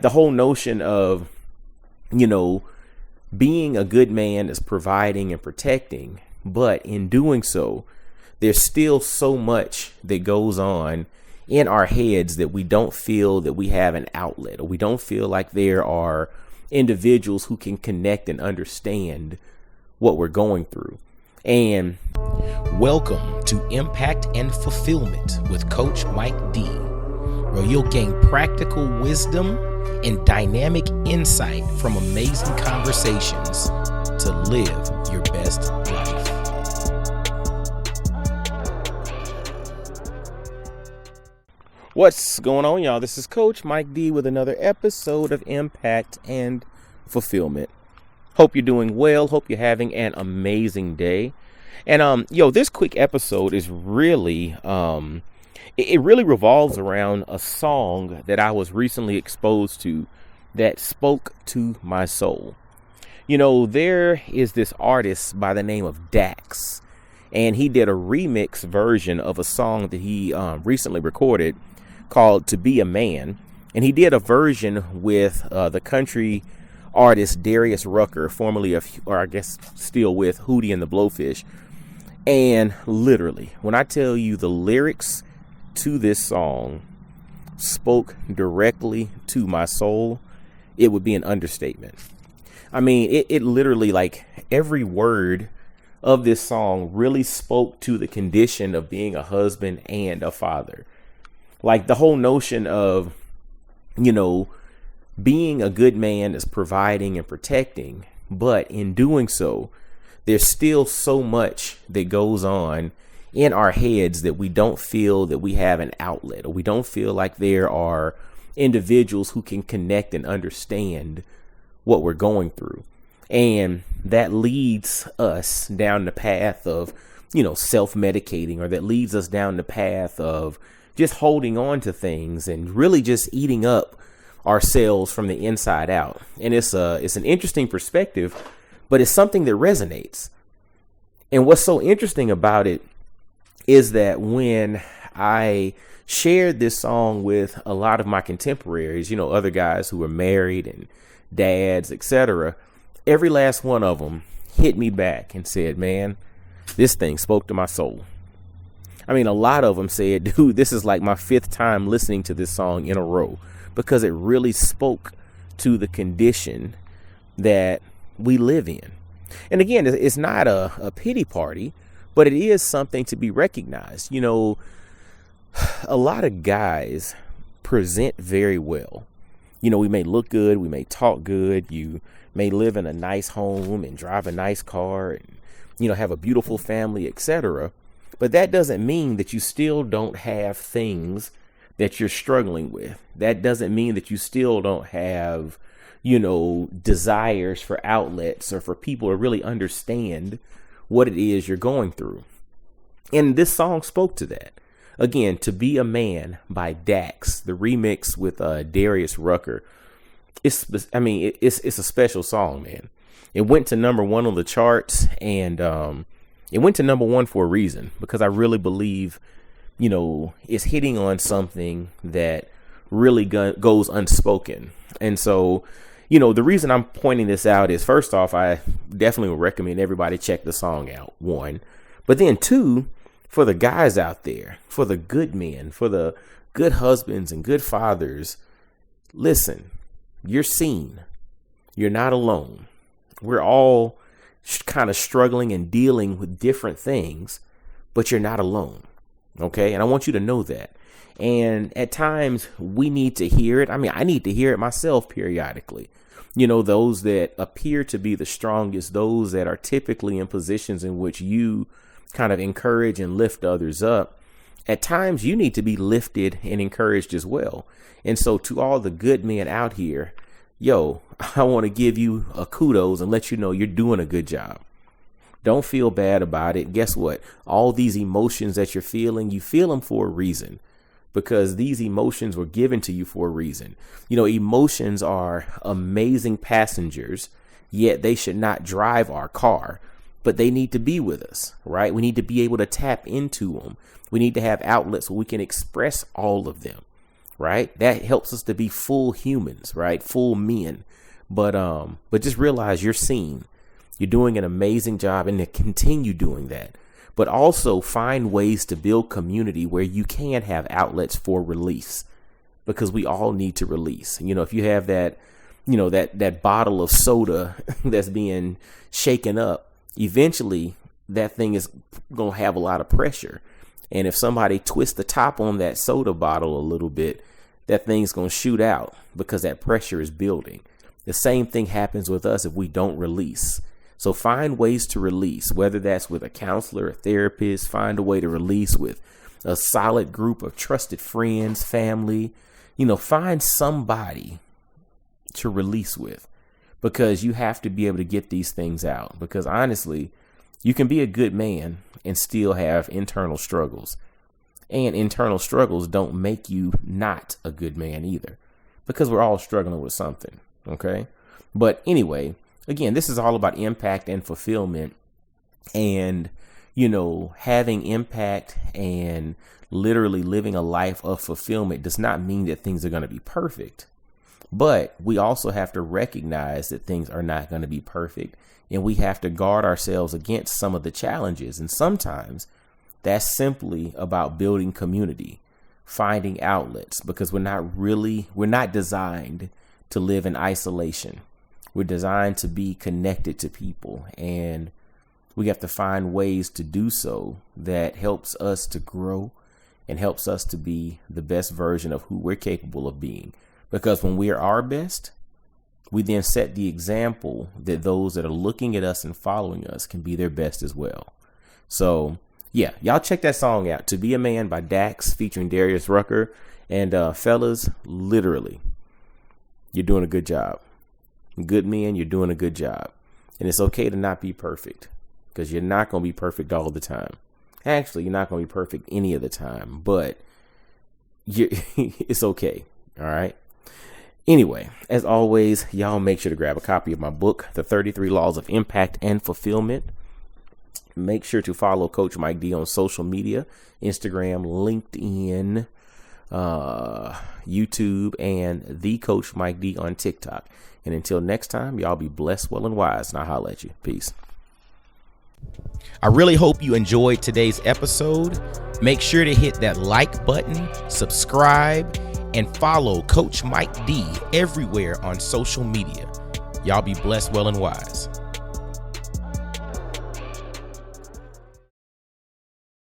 The whole notion of, you know, being a good man is providing and protecting, but in doing so, there's still so much that goes on in our heads that we don't feel that we have an outlet, or we don't feel like there are individuals who can connect and understand what we're going through. And welcome to Impact and Fulfillment with Coach Mike D, where you'll gain practical wisdom and dynamic insight from amazing conversations to live your best life. what's going on, y'all? This is Coach Mike D with another episode of Impact and Fulfillment. Hope you're doing well. Hope you're having an amazing day. And this quick episode is really it really revolves around a song that I was recently exposed to that spoke to my soul. You know, there is this artist by the name of Dax, and he did a remix version of a song that he recently recorded called To Be a Man. And he did a version with the country artist Darius Rucker, formerly of, or I guess still with, Hootie and the Blowfish. And literally, when I tell you the lyrics to this song spoke directly to my soul, it would be an understatement. I mean, it literally, like, every word of this song really spoke to the condition of being a husband and a father. Like, the whole notion of, you know, being a good man is providing and protecting, but in doing so, there's still so much that goes on in our heads that we don't feel that we have an outlet, or we don't feel like there are individuals who can connect and understand what we're going through. And that leads us down the path of, you know, self-medicating, or that leads us down the path of just holding on to things and really just eating up ourselves from the inside out. And it's an interesting perspective, but it's something that resonates. And what's so interesting about it is that when I shared this song with a lot of my contemporaries, you know, other guys who were married and dads, etc., every last one of them hit me back and said, man, this thing spoke to my soul. I mean, a lot of them said, dude, this is like my fifth time listening to this song in a row, because it really spoke to the condition that we live in. And again, it's not a pity party, but it is something to be recognized. You know, a lot of guys present very well. You know, we may look good, we may talk good, you may live in a nice home and drive a nice car and, you know, have a beautiful family, etc. But that doesn't mean that you still don't have things that you're struggling with. That doesn't mean that you still don't have, you know, desires for outlets or for people to really understand what it is you're going through. And this song spoke to that. Again, To Be a Man by Dax, the remix with Darius Rucker. It's a special song, man. It went to number one on the charts, and it went to number one for a reason, because I really believe, you know, it's hitting on something that really goes unspoken. And so, you know, the reason I'm pointing this out is, first off, I definitely would recommend everybody check the song out, one. But then two, for the guys out there, for the good men, for the good husbands and good fathers, listen, you're seen. You're not alone. We're all kind of struggling and dealing with different things, but you're not alone. Okay? And I want you to know that. And at times we need to hear it. I mean, I need to hear it myself periodically. You know, those that appear to be the strongest, those that are typically in positions in which you kind of encourage and lift others up. At times you need to be lifted and encouraged as well. And so to all the good men out here, yo, I want to give you a kudos and let you know you're doing a good job. Don't feel bad about it. Guess what? All these emotions that you're feeling, you feel them for a reason, because these emotions were given to you for a reason. You know, emotions are amazing passengers, yet they should not drive our car, but they need to be with us, right? We need to be able to tap into them. We need to have outlets where we can express all of them, right? That helps us to be full humans, right? Full men. But just realize you're seen. You're doing an amazing job, and to continue doing that. But also find ways to build community where you can have outlets for release, because we all need to release. If you have that, that bottle of soda that's being shaken up, eventually that thing is going to have a lot of pressure. And if somebody twists the top on that soda bottle a little bit, that thing's going to shoot out because that pressure is building. The same thing happens with us if we don't release. So find ways to release, whether that's with a counselor, a therapist. Find a way to release with a solid group of trusted friends, family. Find somebody to release with, because you have to be able to get these things out. Because honestly, you can be a good man and still have internal struggles. And internal struggles don't make you not a good man either, because we're all struggling with something. Okay. But anyway, again, this is all about impact and fulfillment, and, having impact and literally living a life of fulfillment does not mean that things are going to be perfect. But we also have to recognize that things are not going to be perfect, and we have to guard ourselves against some of the challenges. And sometimes that's simply about building community, finding outlets, because we're not designed to live in isolation. We're designed to be connected to people, and we have to find ways to do so that helps us to grow and helps us to be the best version of who we're capable of being. Because when we are our best, we then set the example that those that are looking at us and following us can be their best as well. So yeah, y'all check that song out, "To Be a Man" by Dax featuring Darius Rucker. And fellas, literally, you're doing a good job. Good men, you're doing a good job. And it's okay to not be perfect, because you're not going to be perfect all the time. Actually, you're not going to be perfect any of the time, but it's okay. All right. Anyway, as always, y'all make sure to grab a copy of my book, The 33 Laws of Impact and Fulfillment. Make sure to follow Coach Mike D on social media, Instagram, LinkedIn, YouTube, and The Coach Mike D on TikTok. And until next time, y'all be blessed, well, and wise. And I'll holler at you. Peace. I really hope you enjoyed today's episode. Make sure to hit that like button, subscribe, and follow Coach Mike D everywhere on social media. Y'all be blessed, well, and wise.